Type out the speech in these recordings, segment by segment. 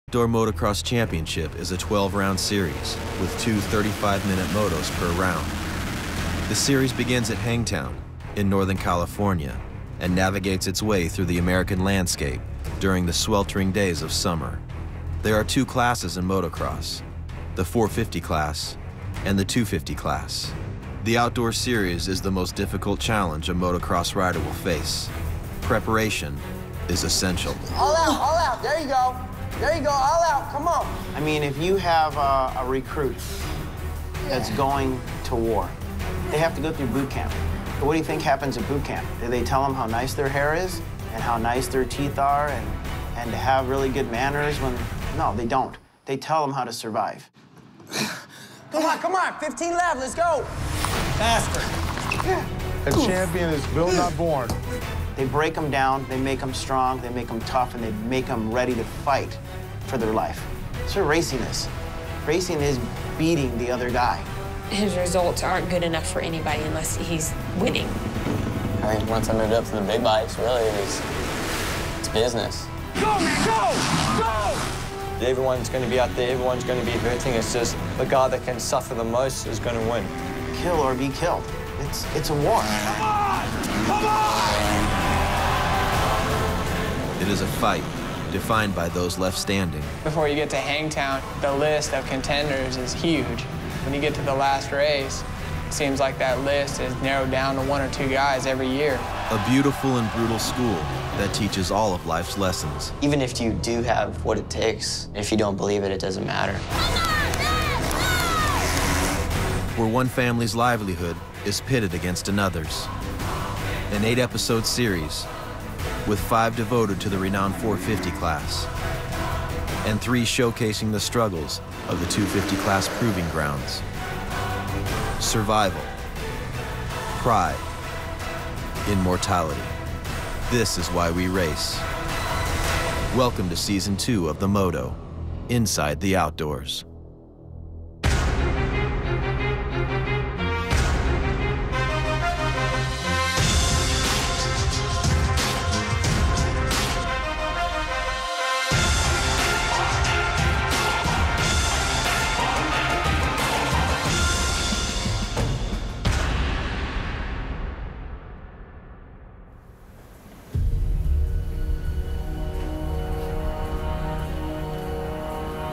Outdoor Motocross Championship is a 12-round series with two 35-minute motos per round. The series begins at Hangtown in Northern California and navigates its way through the American landscape during the sweltering days of summer. There are two classes in motocross, the 450 class and the 250 class. The outdoor series is the most difficult challenge a motocross rider will face. Preparation is essential. All out, there you go. There you go, all out, come on. I mean, if you have a recruit that's going to war, they have to go through boot camp. But what do you think happens at boot camp? Do they tell them how nice their hair is and how nice their teeth are and to have really good manners when... No, they don't. They tell them how to survive. Come on, 15 left, let's go. Faster. A champion is built, not born. They break them down, they make them strong, they make them tough, and they make them ready to fight for their life. That's what racing is. Racing is beating the other guy. His results aren't good enough for anybody unless he's winning. I mean, once I moved up to the big bikes, really, it's business. Go, man, go! Everyone's going to be out there, everyone's going to be hurting. It's just the guy that can suffer the most is going to win. Kill or be killed. It's a war. Come on! Come on! It is a fight defined by those left standing. Before you get to Hangtown, the list of contenders is huge. When you get to the last race, it seems like that list is narrowed down to one or two guys every year. A beautiful and brutal school that teaches all of life's lessons. Even if you do have what it takes, if you don't believe it, it doesn't matter. Where one family's livelihood is pitted against another's. An 8-episode series with 5 devoted to the renowned 450 class and 3 showcasing the struggles of the 250 class proving grounds. Survival, pride, immortality. This is why we race. Welcome to Season 2 of the Moto, Inside the Outdoors.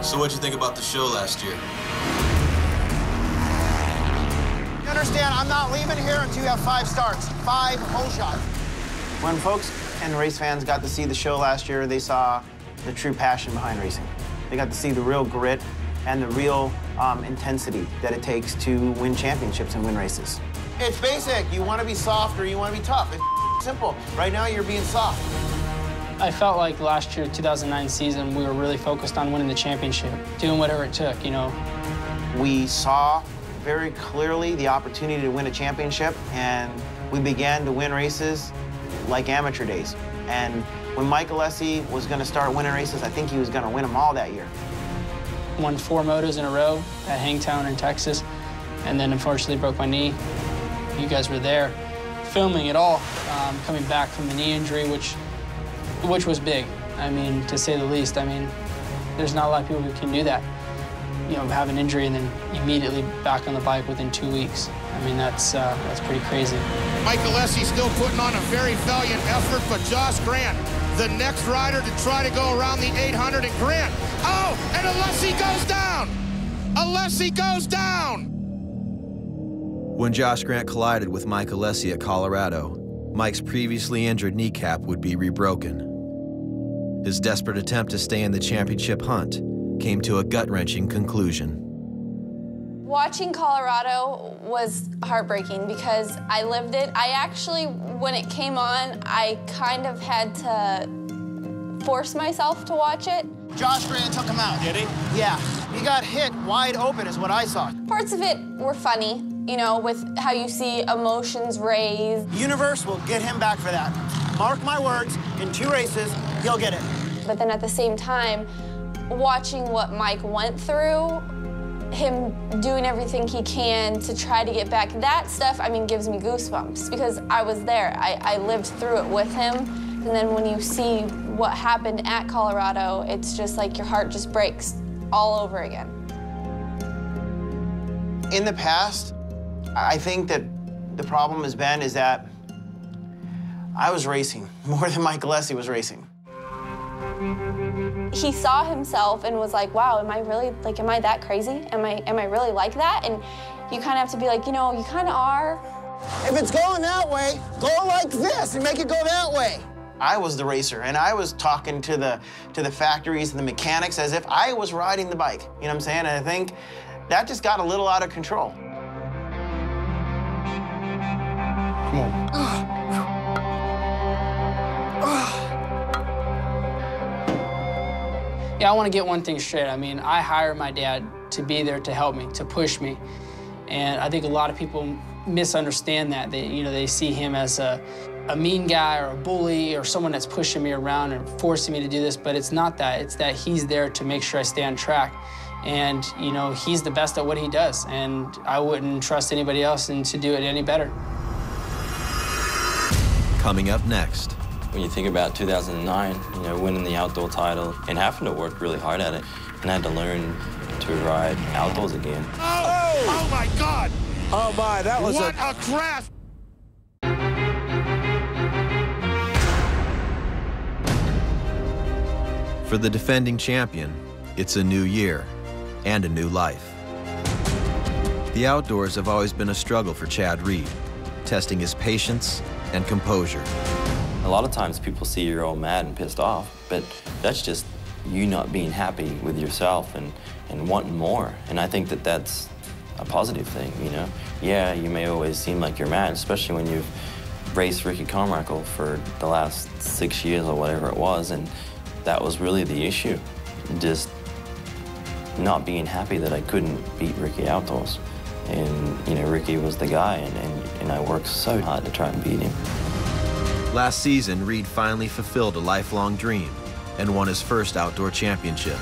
So what'd you think about the show last year? You understand, I'm not leaving here until you have 5 starts, 5 whole shots. When folks and race fans got to see the show last year, they saw the true passion behind racing. They got to see the real grit and the real intensity that it takes to win championships and win races. It's basic. You want to be soft or you want to be tough. It's simple. Right now, you're being soft. I felt like last year, 2009 season, we were really focused on winning the championship, doing whatever it took, you know. We saw very clearly the opportunity to win a championship, and we began to win races like amateur days. And when Mike Alessi was going to start winning races, I think he was going to win them all that year. Won 4 motos in a row at Hangtown in Texas, and then unfortunately broke my knee. You guys were there filming it all, coming back from the knee injury, which was big. I mean, to say the least. I mean, there's not a lot of people who can do that. You know, have an injury and then immediately back on the bike within 2 weeks. I mean, that's pretty crazy. Mike Alessi still putting on a very valiant effort, but Josh Grant, the next rider to try to go around the 800 at Grant. Oh, and Alessi goes down! Alessi goes down! When Josh Grant collided with Mike Alessi at Colorado, Mike's previously injured kneecap would be rebroken. His desperate attempt to stay in the championship hunt came to a gut-wrenching conclusion. Watching Colorado was heartbreaking because I lived it. I actually, when it came on, I kind of had to force myself to watch it. Josh Grant took him out. Did he? Yeah. He got hit wide open is what I saw. Parts of it were funny, you know, with how you see emotions raised. The universe will get him back for that. Mark my words, in 2 races, he'll get it. But then at the same time, watching what Mike went through, him doing everything he can to try to get back, that stuff, I mean, gives me goosebumps because I was there. I lived through it with him. And then when you see what happened at Colorado, it's just like your heart just breaks all over again. In the past, I think that the problem has been is that I was racing more than Mike Alessi was racing. He saw himself and was like, wow, am I really, like, am I that crazy? Am I really like that? And you kind of have to be like, you know, you kind of are. If it's going that way, go like this and make it go that way. I was the racer, and I was talking to the factories and the mechanics as if I was riding the bike. You know what I'm saying? And I think that just got a little out of control. Come on. Yeah, I want to get one thing straight. I mean, I hired my dad to be there to help me, to push me. And I think a lot of people misunderstand that. They see him as a mean guy or a bully or someone that's pushing me around and forcing me to do this, but it's not that. It's that he's there to make sure I stay on track. And, you know, he's the best at what he does, and I wouldn't trust anybody else to do it any better. Coming up next. When you think about 2009, you know, winning the outdoor title and having to work really hard at it, and I had to learn to ride outdoors again. Oh my God! Oh my, that was what a crash! For the defending champion, it's a new year and a new life. The outdoors have always been a struggle for Chad Reed, testing his patience and composure. A lot of times people see you're all mad and pissed off, but that's just you not being happy with yourself and wanting more. And I think that that's a positive thing, you know? Yeah, you may always seem like you're mad, especially when you've raced Ricky Carmichael for the last 6 years or whatever it was, and that was really the issue. Just not being happy that I couldn't beat Ricky outdoors. And, you know, Ricky was the guy, and I worked so hard to try and beat him. Last season, Reed finally fulfilled a lifelong dream and won his first outdoor championship.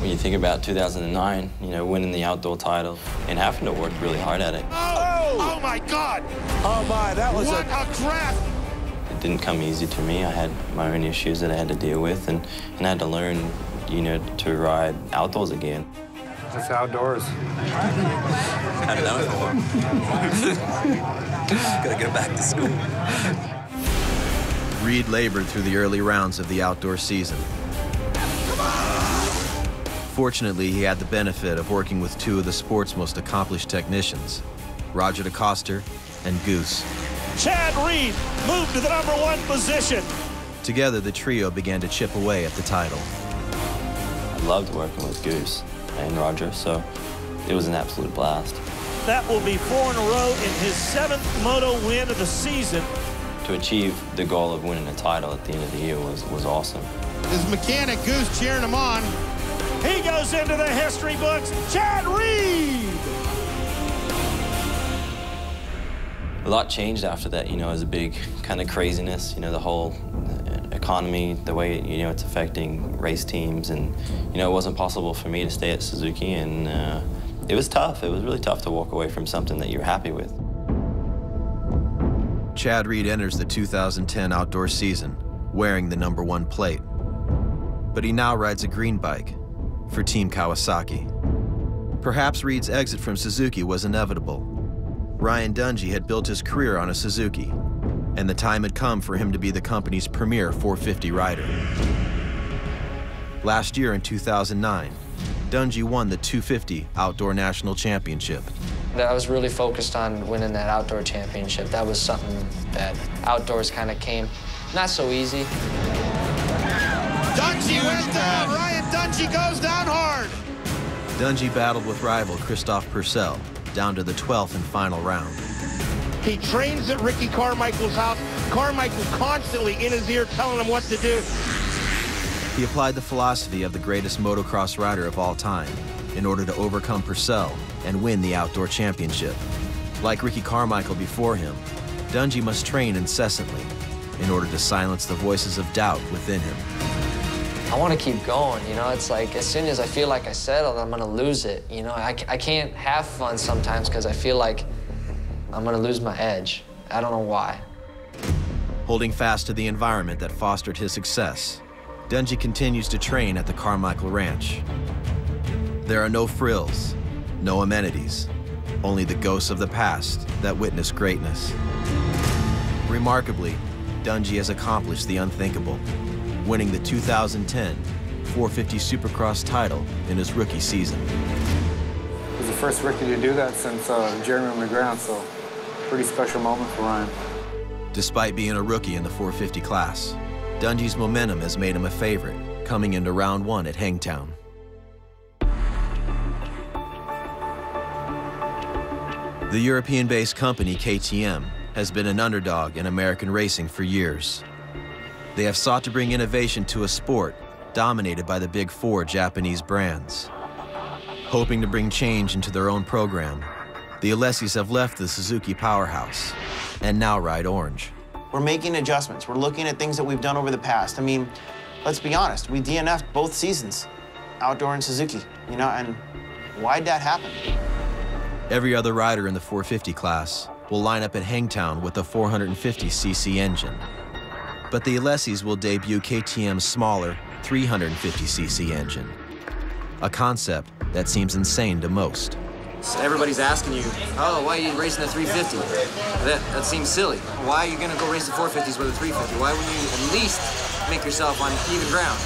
When you think about 2009, you know, winning the outdoor title and having to work really hard at it. Oh my God! Oh my, that was what a crash! It didn't come easy to me. I had my own issues that I had to deal with, and I had to learn, you know, to ride outdoors again. It's outdoors. Hadn't done it for a while. Gotta go back to school. Reed labored through the early rounds of the outdoor season. Fortunately, he had the benefit of working with two of the sport's most accomplished technicians, Roger DeCoster and Goose. Chad Reed moved to the #1 position. Together, the trio began to chip away at the title. I loved working with Goose and Roger, so it was an absolute blast. That will be 4 in a row in his 7th Moto win of the season. To achieve the goal of winning a title at the end of the year was awesome. His mechanic Goose cheering him on. He goes into the history books, Chad Reed! A lot changed after that, you know, it was a big kind of craziness, you know, the whole economy, the way, you know, it's affecting race teams, and, you know, it wasn't possible for me to stay at Suzuki, and it was tough. It was really tough to walk away from something that you're happy with. Chad Reed enters the 2010 outdoor season wearing the #1 plate. But he now rides a green bike for Team Kawasaki. Perhaps Reed's exit from Suzuki was inevitable. Ryan Dungey had built his career on a Suzuki, and the time had come for him to be the company's premier 450 rider. Last year in 2009, Dungey won the 250 Outdoor National Championship. I was really focused on winning that outdoor championship. That was something that outdoors kind of came not so easy. Dungey went down. Ryan Dungey goes down hard. Dungey battled with rival Christophe Purcell down to the 12th and final round. He trains at Ricky Carmichael's house. Carmichael constantly in his ear telling him what to do. He applied the philosophy of the greatest motocross rider of all time in order to overcome Purcell and win the outdoor championship. Like Ricky Carmichael before him, Dungey must train incessantly in order to silence the voices of doubt within him. I want to keep going, you know, it's like as soon as I feel like I settled, I'm going to lose it, you know. I can't have fun sometimes because I feel like I'm going to lose my edge. I don't know why. Holding fast to the environment that fostered his success, Dungey continues to train at the Carmichael Ranch. There are no frills, no amenities, only the ghosts of the past that witnessed greatness. Remarkably, Dungey has accomplished the unthinkable, winning the 2010 450 Supercross title in his rookie season. He was the first rookie to do that since Jeremy McGrath, so pretty special moment for Ryan. Despite being a rookie in the 450 class, Dungey's momentum has made him a favorite, coming into round 1 at Hangtown. The European-based company KTM has been an underdog in American racing for years. They have sought to bring innovation to a sport dominated by the big 4 Japanese brands. Hoping to bring change into their own program, the Alessis have left the Suzuki powerhouse and now ride orange. We're making adjustments. We're looking at things that we've done over the past. I mean, let's be honest, we DNF'd both seasons, outdoor and Suzuki, you know, and why'd that happen? Every other rider in the 450 class will line up at Hangtown with a 450cc engine. But the Alessis will debut KTM's smaller 350cc engine, a concept that seems insane to most. Everybody's asking you, oh, why are you racing the 350? That seems silly. Why are you gonna go race the 450s with a 350? Why wouldn't you at least make yourself on even ground?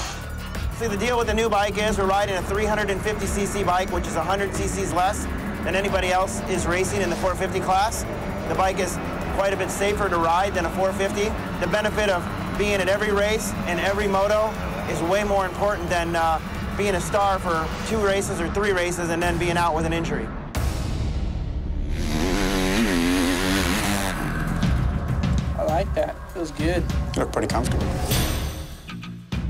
See, the deal with the new bike is we're riding a 350cc bike, which is 100 cc's less than anybody else is racing in the 450 class. The bike is quite a bit safer to ride than a 450. The benefit of being at every race and every moto is way more important than being a star for 2 races or 3 races and then being out with an injury. I like that. Feels good. You look pretty comfortable.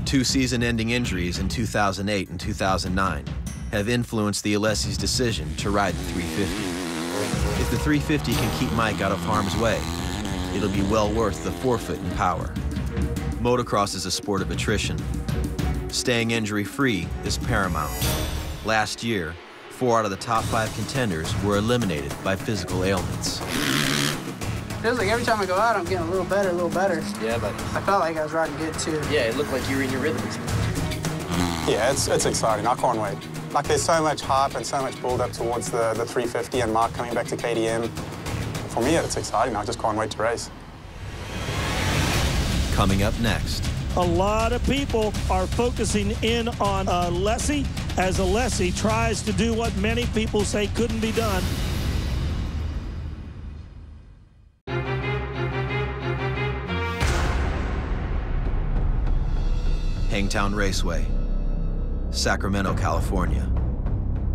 2 season-ending injuries in 2008 and 2009 have influenced the Alessis' decision to ride the 350. If the 350 can keep Mike out of harm's way, it'll be well worth the forfeit in power. Motocross is a sport of attrition. Staying injury-free is paramount. Last year, 4 out of the top 5 contenders were eliminated by physical ailments. Feels like every time I go out, I'm getting a little better, a little better. Yeah, but I felt like I was riding good, too. yeah, it looked like you were in your rhythms. Yeah, it's exciting. I can't wait. Like, there's so much hype and so much build-up towards the 350 and Mark coming back to KTM. For me, it's exciting. I just can't wait to race. Coming up next. A lot of people are focusing in on Alessi as Alessi tries to do what many people say couldn't be done. Hangtown Raceway, Sacramento, California.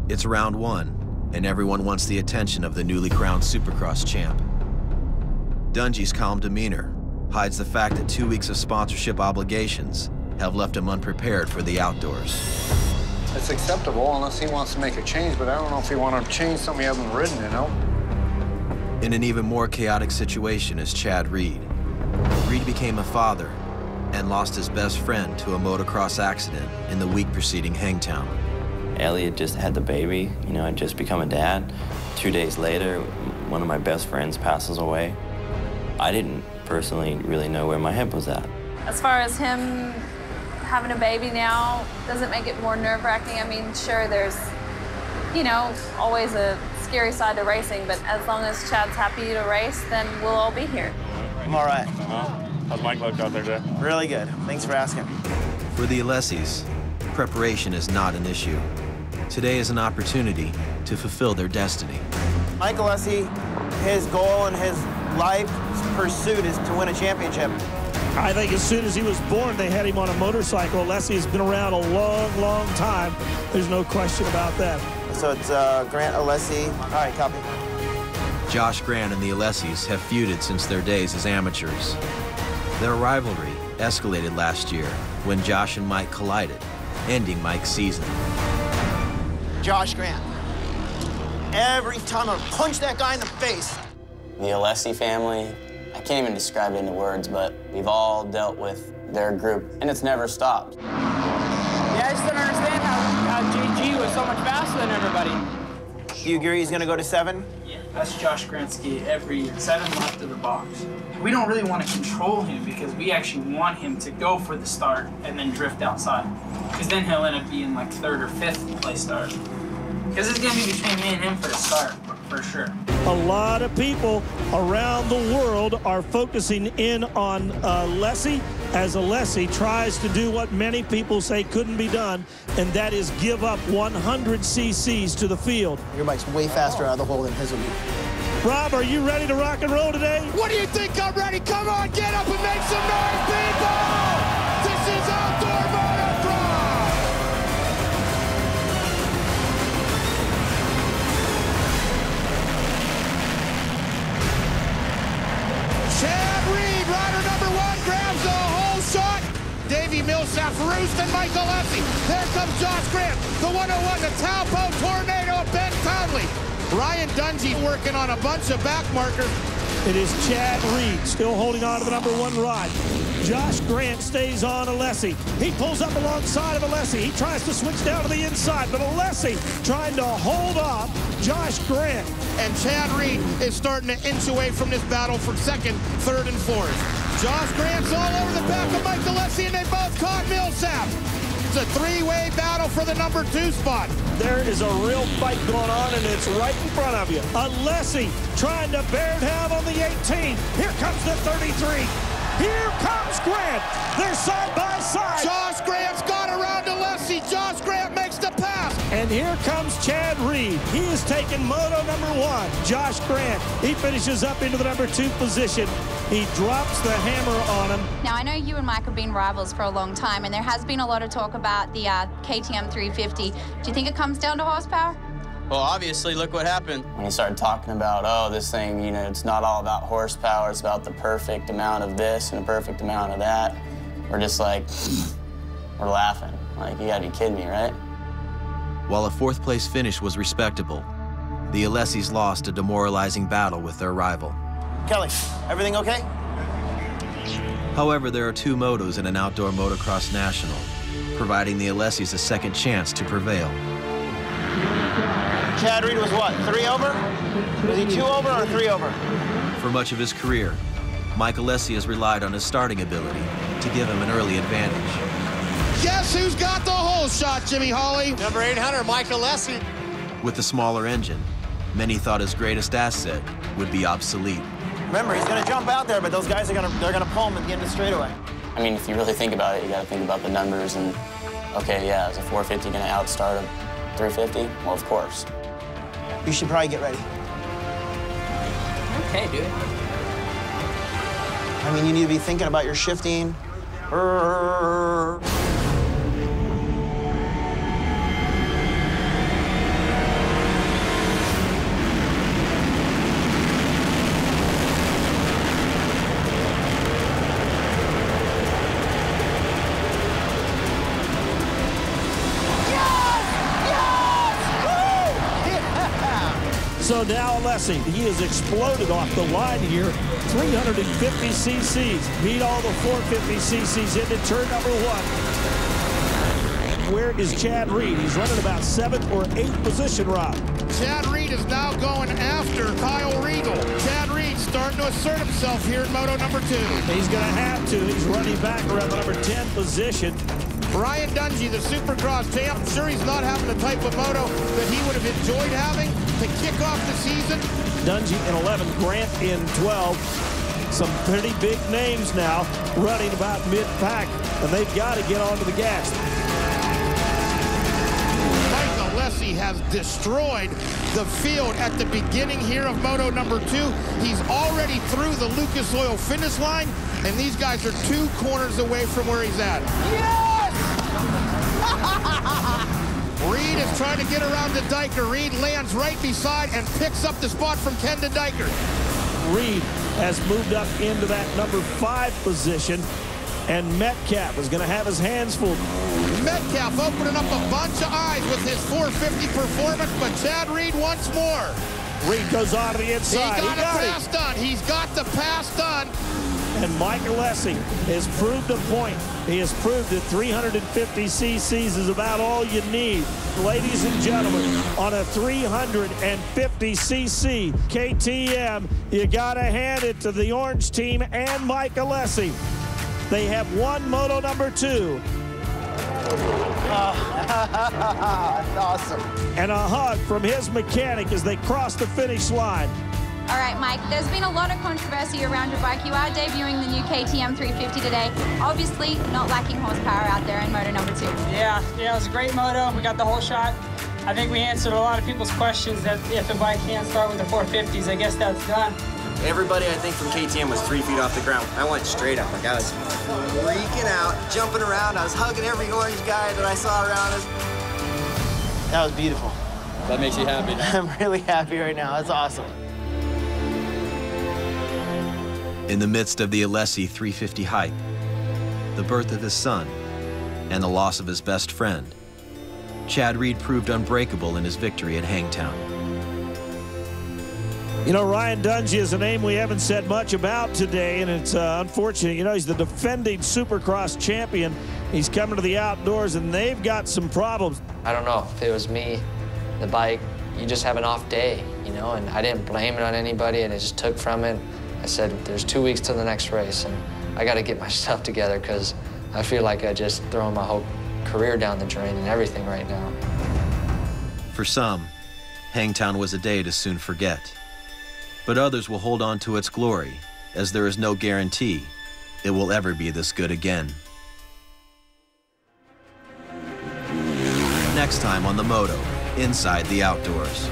It's round 1, and everyone wants the attention of the newly crowned Supercross champ. Dungey's calm demeanor hides the fact that 2 weeks of sponsorship obligations have left him unprepared for the outdoors. It's acceptable unless he wants to make a change, but I don't know if he wants to change something he hasn't ridden, you know? In an even more chaotic situation is Chad Reed. Reed became a father and lost his best friend to a motocross accident in the week preceding Hangtown. Elliot just had the baby, you know, had just become a dad. 2 days later, one of my best friends passes away. I didn't personally really know where my head was at. As far as him having a baby now, doesn't make it more nerve-wracking. I mean, sure, there's, you know, always a scary side to racing, but as long as Chad's happy to race, then we'll all be here. I'm all right. How's Mike look out there today? Really good. Thanks for asking. For the Alessis, preparation is not an issue. Today is an opportunity to fulfill their destiny. Mike Alessi, his goal and his life pursuit is to win a championship. I think as soon as he was born, they had him on a motorcycle. Alessi has been around a long, long time. There's no question about that. So it's Grant Alessi. All right, copy. Josh Grant and the Alessis have feuded since their days as amateurs. Their rivalry escalated last year when Josh and Mike collided, ending Mike's season. Josh Grant. Every time I punch that guy in the face. The Alessi family, I can't even describe it into words, but we've all dealt with their group, and it's never stopped. Yeah, I just don't understand how JG was so much faster than everybody. Do you agree he's going to go to 7? That's Josh Gransky every year, 7 left of the box. We don't really want to control him because we actually want him to go for the start and then drift outside. Because then he'll end up being like 3rd or 5th place start. Because it's going to be between me and him for the start, for sure. A lot of people around the world are focusing in on Alessi as Alessi tries to do what many people say couldn't be done, and that is give up 100 cc's to the field. Your bike's way faster out of the hole than his will be. Rob, are you ready to rock and roll today? What do you think? I'm ready. Come on, get up and make some noise, people! This is Outdoor Motocross! Chad Reed, rider number 1, grabs the whole shot. Davey Millsap, Roost, and Michael Alessi. There comes Josh Grant, the 101, the Taupo Tornado of Ben Conley. Ryan Dungey working on a bunch of back markers. It is Chad Reed still holding on to the number 1 rod. Josh Grant stays on Alessi. He pulls up alongside of Alessi. He tries to switch down to the inside, but Alessi trying to hold off Josh Grant. And Chad Reed is starting to inch away from this battle for 2nd, 3rd, and 4th. Josh Grant's all over the back of Mike Alessi, and they both caught Millsap. It's a 3-way battle for the number 2 spot. There is a real fight going on, and it's right in front of you. Alessi trying to bear down on the 18. Here comes the 33. Here comes Grant. They're side by side. Josh Grant's got around Alessi. Josh Grant makes the pass. And here comes Chad Reed. He is taking Moto number 1. Josh Grant, he finishes up into the number 2 position. He drops the hammer on him. Now, I know you and Mike have been rivals for a long time, and there has been a lot of talk about the KTM 350. Do you think it comes down to horsepower? Well, obviously, look what happened. When you started talking about, oh, this thing, you know, it's not all about horsepower, it's about the perfect amount of this and the perfect amount of that, we're just like, we're laughing. Like, you gotta be kidding me, right? While a 4th place finish was respectable, the Alessis lost a demoralizing battle with their rival. Kelly, everything okay? However, there are 2 motos in an outdoor motocross national, providing the Alessis a second chance to prevail. Chad Reed was what, 3 over? Was he 2 over or 3 over? For much of his career, Mike Alessi has relied on his starting ability to give him an early advantage. Guess who's got the whole shot, Jimmy Hawley? Number 800, Mike Alessi. With the smaller engine, many thought his greatest asset would be obsolete. Remember, he's gonna jump out there, but those guys are gonna pull him at the end of the straightaway. I mean, if you really think about it, you gotta think about the numbers and, okay, yeah, is a 450 gonna outstart a 350? Well, of course. You should probably get ready. Okay, dude. I mean, you need to be thinking about your shifting. So now Alessi, he has exploded off the line here. 350 cc's. Beat all the 450 cc's into turn number 1. Where is Chad Reed? He's running about 7th or 8th position, Rob. Chad Reed is now going after Kyle Regal. Chad Reed starting to assert himself here in Moto number 2. He's going to have to. He's running back around the number 10 position. Ryan Dungey, the Supercross champ, I'm sure he's not having the type of moto that he would have enjoyed having to kick off the season. Dungey in 11, Grant in 12. Some pretty big names now running about mid-pack, and they've got to get onto the gas. Mike Alessi has destroyed the field at the beginning here of Moto number 2. He's already through the Lucas Oil finish line, and these guys are 2 corners away from where he's at. Yes! Reed is trying to get around to Dyker. Reed lands right beside and picks up the spot from Ken to Dyker. Reed has moved up into that number 5 position, and Metcalf is going to have his hands full. Metcalf opening up a bunch of eyes with his 450 performance, but Chad Reed once more. Reed goes on to the inside. He got the pass done. He's got the pass done. And Mike Alessi has proved a point. He has proved that 350 cc's is about all you need. Ladies and gentlemen, on a 350 cc KTM, you got to hand it to the orange team and Mike Alessi. They have won Moto #2. That's awesome. And a hug from his mechanic as they cross the finish line. All right, Mike, there's been a lot of controversy around your bike. You are debuting the new KTM 350 today. Obviously, not lacking horsepower out there in Moto #2. Yeah, it was a great moto. We got the whole shot. I think we answered a lot of people's questions that if the bike can't start with the 450s, I guess that's done. Everybody, I think, from KTM was 3 feet off the ground. I went straight up. Like, I was freaking out, jumping around. I was hugging every orange guy that I saw around us. That was beautiful. That makes you happy. I'm really happy right now. That's awesome. In the midst of the Alessi 350 hype, the birth of his son, and the loss of his best friend, Chad Reed proved unbreakable in his victory at Hangtown. You know, Ryan Dungey is a name we haven't said much about today, and it's unfortunate. You know, he's the defending Supercross champion. He's coming to the outdoors, and they've got some problems. I don't know if it was me, the bike, you just have an off day, you know, and I didn't blame it on anybody, and it just took from it. I said, there's 2 weeks till the next race, and I got to get my stuff together because I feel like I just thrown my whole career down the drain and everything right now. For some, Hangtown was a day to soon forget. But others will hold on to its glory, as there is no guarantee it will ever be this good again. Next time on the Moto, inside the outdoors.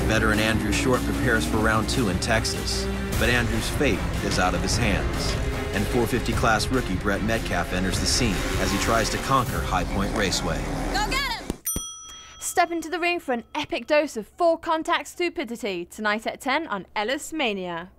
Veteran Andrew Short prepares for round 2 in Texas, but Andrew's fate is out of his hands. And 450 class rookie Brett Metcalf enters the scene as he tries to conquer High Point Raceway. Go get him! Step into the ring for an epic dose of full contact stupidity tonight at 10 on Ellis Mania.